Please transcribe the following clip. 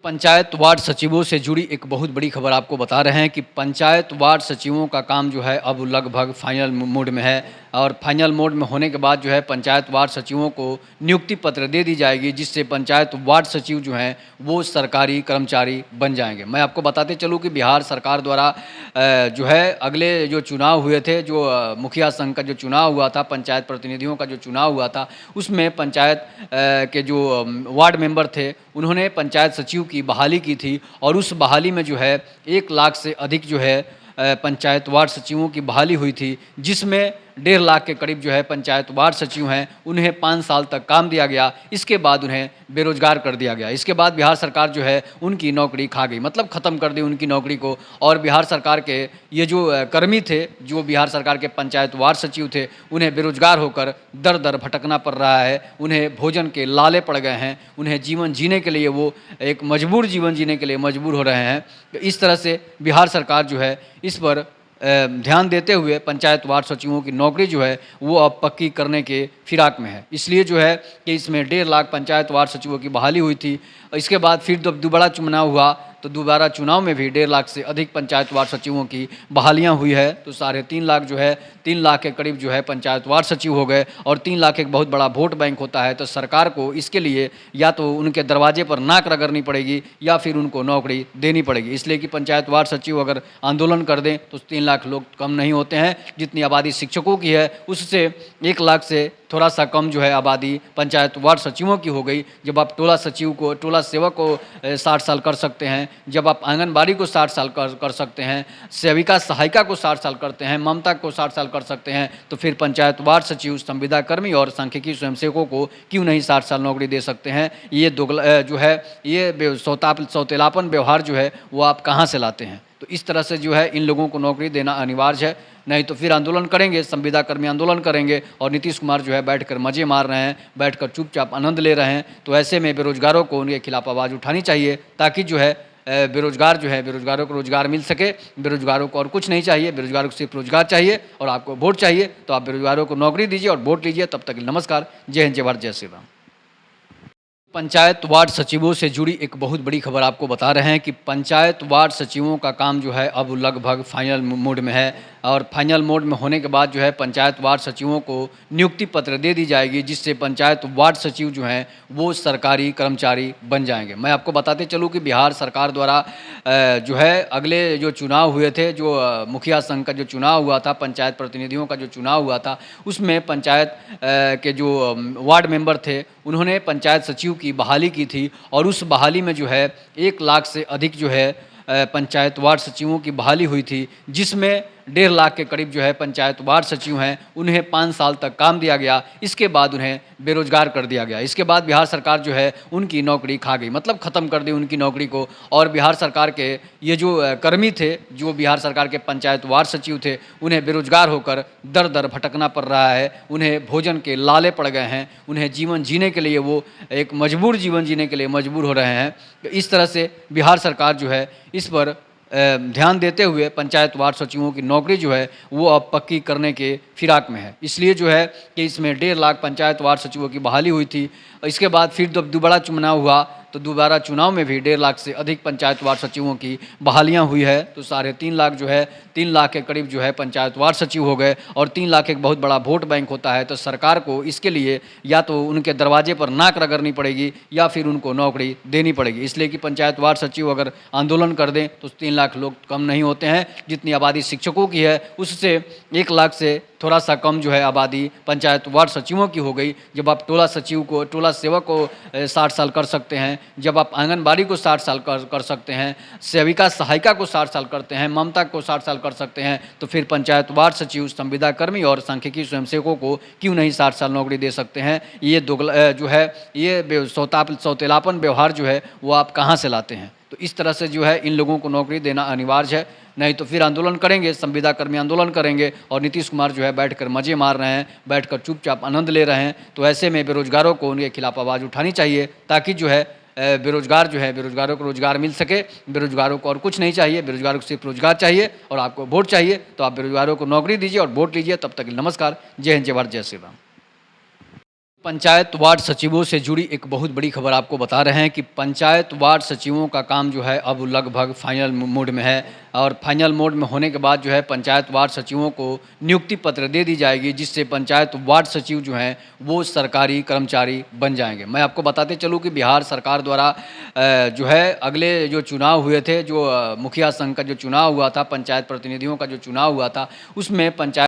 Panchayat ward सचिवों से जुड़ी एक बहुत बड़ी खबर आपको बता रहे हैं कि पंचायत वार्ड सचिवों का काम जो है अब लगभग फाइनल मोड में है और फाइनल मोड में होने के बाद जो है पंचायत वार्ड सचिवों को नियुक्ति पत्र दे दी जाएगी, जिससे पंचायत वार्ड सचिव जो हैं वो सरकारी कर्मचारी बन जाएंगे। मैं आपको बताते चलूँ कि बिहार सरकार द्वारा जो है अगले जो चुनाव हुए थे, जो मुखिया संघ का जो चुनाव हुआ था, पंचायत प्रतिनिधियों का जो चुनाव हुआ था, उसमें पंचायत के जो वार्ड मेंबर थे उन्होंने पंचायत सचिव की बहाली की थी और उस बहाली में जो है 1 लाख से अधिक जो है पंचायत वार्ड सचिवों की बहाली हुई थी, जिसमें 1.5 लाख के करीब जो है पंचायत वार्ड सचिव हैं, उन्हें 5 साल तक काम दिया गया। इसके बाद उन्हें बेरोजगार कर दिया गया। इसके बाद बिहार सरकार जो है उनकी नौकरी खा गई, मतलब ख़त्म कर दी उनकी नौकरी को। और बिहार सरकार के ये जो कर्मी थे, जो बिहार सरकार के पंचायत वार्ड सचिव थे, उन्हें बेरोजगार होकर दर दर भटकना पड़ रहा है। उन्हें भोजन के लाले पड़ गए हैं, उन्हें जीवन जीने के लिए वो एक मजबूर जीवन जीने के लिए मजबूर हो रहे हैं। इस तरह से बिहार सरकार जो है इस पर ध्यान देते हुए पंचायत वार्ड सचिवों की नौकरी जो है वो अब पक्की करने के फिराक में है। इसलिए जो है कि इसमें 1.5 लाख पंचायत वार्ड सचिवों की बहाली हुई थी। इसके बाद फिर जब दोबारा चुनाव हुआ तो दोबारा चुनाव में भी 1.5 लाख से अधिक पंचायत वार्ड सचिवों की बहालियां हुई है। तो 3.5 लाख जो है 3 लाख के करीब जो है पंचायत वार्ड सचिव हो गए और 3 लाख एक बहुत बड़ा वोट बैंक होता है। तो सरकार को इसके लिए या तो उनके दरवाजे पर नाक रगड़नी पड़ेगी या फिर उनको नौकरी देनी पड़ेगी। इसलिए कि पंचायत वार्ड सचिव अगर आंदोलन कर दें तो 3 लाख लोग कम नहीं होते हैं। जितनी आबादी शिक्षकों की है उससे 1 लाख से थोड़ा सा कम जो है आबादी पंचायत वार्ड सचिवों की हो गई। जब आप टोला सचिव को, टोला सेवक को 60 साल कर सकते हैं, जब आप आंगनबाड़ी को 60 साल कर सकते हैं, सेविका सहायिका को 60 साल करते हैं, ममता को 60 साल कर सकते हैं, तो फिर पंचायत वार्ड सचिव, संविदा कर्मी और सांख्यिकी स्वयंसेवकों को क्यों नहीं 60 साल नौकरी दे सकते हैं। ये जो है ये सौतेलापन व्यवहार जो है वो आप कहाँ से लाते हैं। तो इस तरह से जो है इन लोगों को नौकरी देना अनिवार्य है, नहीं तो फिर आंदोलन करेंगे, संविदा कर्मी आंदोलन करेंगे और नीतीश कुमार जो है बैठकर मजे मार रहे हैं, बैठकर चुपचाप आनंद ले रहे हैं। तो ऐसे में बेरोजगारों को उनके खिलाफ आवाज़ उठानी चाहिए ताकि जो है बेरोजगार जो है बेरोजगारों को रोजगार मिल सके। बेरोजगारों को और कुछ नहीं चाहिए, बेरोजगारों को सिर्फ रोजगार चाहिए और आपको वोट चाहिए। तो आप बेरोजगारों को नौकरी दीजिए और वोट लीजिए। तब तक नमस्कार, जय हिंद, जय भारत, जय श्री राम। पंचायत वार्ड सचिवों से जुड़ी एक बहुत बड़ी खबर आपको बता रहे हैं कि पंचायत वार्ड सचिवों का काम जो है अब लगभग फाइनल मोड में है और फाइनल मोड में होने के बाद जो है पंचायत वार्ड सचिवों को नियुक्ति पत्र दे दी जाएगी, जिससे पंचायत वार्ड सचिव जो हैं वो सरकारी कर्मचारी बन जाएंगे। मैं आपको बताते चलूँ कि बिहार सरकार द्वारा जो है अगले जो चुनाव हुए थे, जो मुखिया संघ का जो चुनाव हुआ था, पंचायत प्रतिनिधियों का जो चुनाव हुआ था, उसमें पंचायत के जो वार्ड मेंबर थे उन्होंने पंचायत सचिव की बहाली की थी और उस बहाली में जो है 1 लाख से अधिक जो है पंचायत वार्ड सचिवों की बहाली हुई थी, जिसमें 1.5 लाख के करीब जो है पंचायत वार्ड सचिव हैं, उन्हें 5 साल तक काम दिया गया। इसके बाद उन्हें बेरोजगार कर दिया गया। इसके बाद बिहार सरकार जो है उनकी नौकरी खा गई, मतलब ख़त्म कर दी उनकी नौकरी को। और बिहार सरकार के ये जो कर्मी थे, जो बिहार सरकार के पंचायत वार्ड सचिव थे, उन्हें बेरोजगार होकर दर दर भटकना पड़ रहा है। उन्हें भोजन के लाले पड़ गए हैं, उन्हें जीवन जीने के लिए वो एक मजबूर जीवन जीने के लिए मजबूर हो रहे हैं। इस तरह से बिहार सरकार जो है इस पर ध्यान देते हुए पंचायत वार्ड सचिवों की नौकरी जो है वो अब पक्की करने के फिराक में है। इसलिए जो है कि इसमें 1.5 लाख पंचायत वार्ड सचिवों की बहाली हुई थी। इसके बाद फिर जब दोबारा चुनाव हुआ तो दोबारा चुनाव में भी 1.5 लाख से अधिक पंचायत वार्ड सचिवों की बहालियां हुई है। तो 3.5 लाख जो है 3 लाख के करीब जो है पंचायत वार्ड सचिव हो गए और 3 लाख एक बहुत बड़ा वोट बैंक होता है। तो सरकार को इसके लिए या तो उनके दरवाजे पर नाक रगड़नी पड़ेगी या फिर उनको नौकरी देनी पड़ेगी। इसलिए कि पंचायत वार्ड सचिव अगर आंदोलन कर दें तो 3 लाख लोग कम नहीं होते हैं। जितनी आबादी शिक्षकों की है उससे 1 लाख से थोड़ा सा कम जो है आबादी पंचायत वार्ड सचिवों की हो गई। जब आप टोला सचिव को, टोला सेवक को 60 साल कर सकते हैं, जब आप आंगनबाड़ी को 60 साल कर सकते हैं, सेविका सहायिका को 60 साल करते हैं, ममता को 60 साल कर सकते हैं, तो फिर पंचायत वार्ड सचिव, संविदा कर्मी और सांख्यिकी स्वयंसेवकों को क्यों नहीं 60 साल नौकरी दे सकते हैं। ये जो है ये सौतेलापन व्यवहार जो है वो आप कहाँ से लाते हैं। तो इस तरह से जो है इन लोगों को नौकरी देना अनिवार्य है, नहीं तो फिर आंदोलन करेंगे, संविदा कर्मी आंदोलन करेंगे और नीतीश कुमार जो है बैठकर मजे मार रहे हैं, बैठकर चुपचाप आनंद ले रहे हैं। तो ऐसे में बेरोजगारों को उनके खिलाफ आवाज़ उठानी चाहिए ताकि जो है बेरोजगार जो है बेरोजगारों को रोजगार मिल सके। बेरोजगारों को और कुछ नहीं चाहिए, बेरोजगारों को सिर्फ रोजगार चाहिए और आपको वोट चाहिए। तो आप बेरोजगारों को नौकरी दीजिए और वोट लीजिए। तब तक नमस्कार, जय हिंद, जय भारत, जय श्री राम। पंचायत वार्ड सचिवों से जुड़ी एक बहुत बड़ी खबर आपको बता रहे हैं कि पंचायत वार्ड सचिवों का काम जो है अब लगभग फाइनल मोड में है और फाइनल मोड में होने के बाद जो है पंचायत वार्ड सचिवों को नियुक्ति पत्र दे दी जाएगी, जिससे पंचायत वार्ड सचिव जो हैं वो सरकारी कर्मचारी बन जाएंगे। मैं आपको बताते चलूँ कि बिहार सरकार द्वारा जो है अगले जो चुनाव हुए थे, जो मुखिया संघ का जो चुनाव हुआ था, पंचायत प्रतिनिधियों का जो चुनाव हुआ था, उसमें पंचायत